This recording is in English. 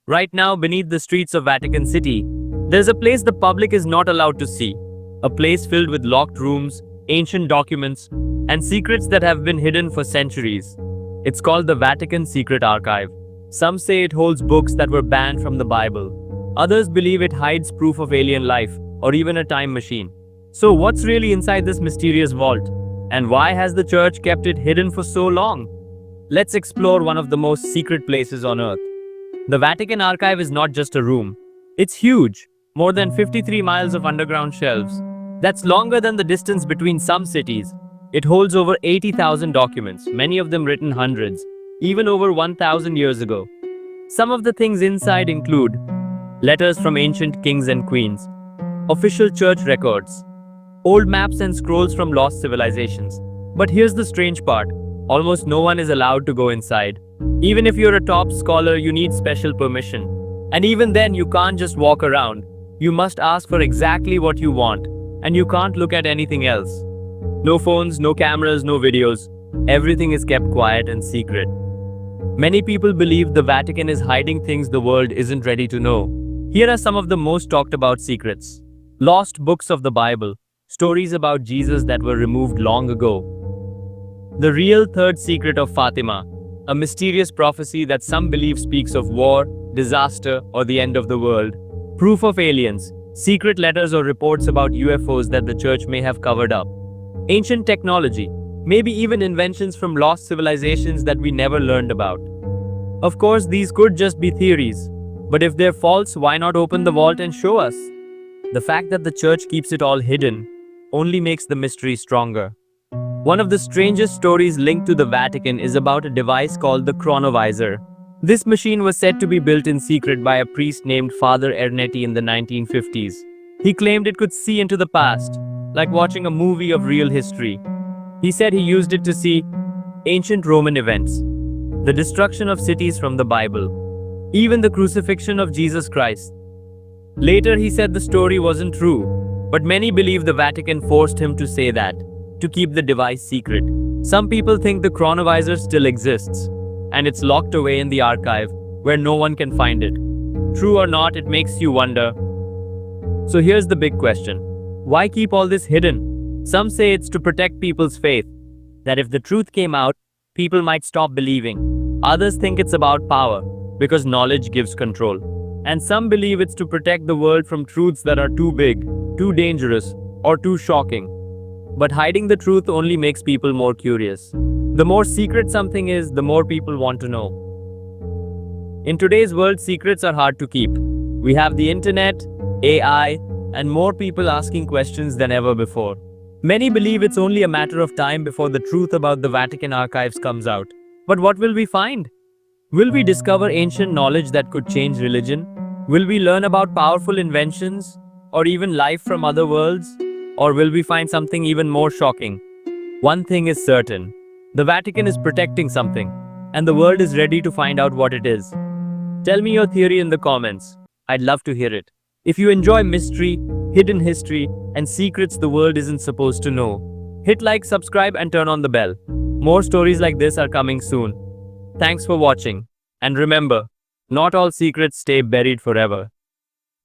Right now, beneath the streets of Vatican City, there's a place the public is not allowed to see. A place filled with locked rooms, ancient documents, and secrets that have been hidden for centuries. It's called the Vatican Secret Archive. Some say it holds books that were banned from the Bible. Others believe it hides proof of alien life, or even a time machine. So, what's really inside this mysterious vault? And why has the church kept it hidden for so long? Let's explore one of the most secret places on earth. The Vatican Archive is not just a room. It's huge, more than 53 miles of underground shelves. That's longer than the distance between some cities. It holds over 80,000 documents, many of them written hundreds, even over 1,000 years ago. Some of the things inside include letters from ancient kings and queens, official church records, old maps and scrolls from lost civilizations. But here's the strange part. Almost no one is allowed to go inside. Even if you're a top scholar, you need special permission. And even then, you can't just walk around. You must ask for exactly what you want. And you can't look at anything else. No phones, no cameras, no videos. Everything is kept quiet and secret. Many people believe the Vatican is hiding things the world isn't ready to know. Here are some of the most talked about secrets. Lost books of the Bible. Stories about Jesus that were removed long ago. The real third secret of Fatima, a mysterious prophecy that some believe speaks of war, disaster, or the end of the world. Proof of aliens, secret letters or reports about UFOs that the church may have covered up. Ancient technology, maybe even inventions from lost civilizations that we never learned about. Of course, these could just be theories, but if they're false, why not open the vault and show us? The fact that the church keeps it all hidden only makes the mystery stronger. One of the strangest stories linked to the Vatican is about a device called the chronovisor. This machine was said to be built in secret by a priest named Father Ernetti in the 1950s. He claimed it could see into the past, like watching a movie of real history. He said he used it to see ancient Roman events, the destruction of cities from the Bible, even the crucifixion of Jesus Christ. Later, he said the story wasn't true, but many believe the Vatican forced him to say that, to keep the device secret. Some people think the chronovisor still exists, and it's locked away in the archive, where no one can find it. True or not, it makes you wonder. So here's the big question. Why keep all this hidden? Some say it's to protect people's faith, that if the truth came out, people might stop believing. Others think it's about power, because knowledge gives control. And some believe it's to protect the world from truths that are too big, too dangerous, or too shocking. But hiding the truth only makes people more curious. The more secret something is, the more people want to know. In today's world, secrets are hard to keep. We have the internet, AI, and more people asking questions than ever before. Many believe it's only a matter of time before the truth about the Vatican archives comes out. But what will we find? Will we discover ancient knowledge that could change religion? Will we learn about powerful inventions? Or even life from other worlds? Or will we find something even more shocking? One thing is certain. The Vatican is protecting something, and the world is ready to find out what it is. Tell me your theory in the comments. I'd love to hear it. If you enjoy mystery, hidden history, and secrets the world isn't supposed to know, hit like, subscribe, and turn on the bell. More stories like this are coming soon. Thanks for watching. And remember, not all secrets stay buried forever.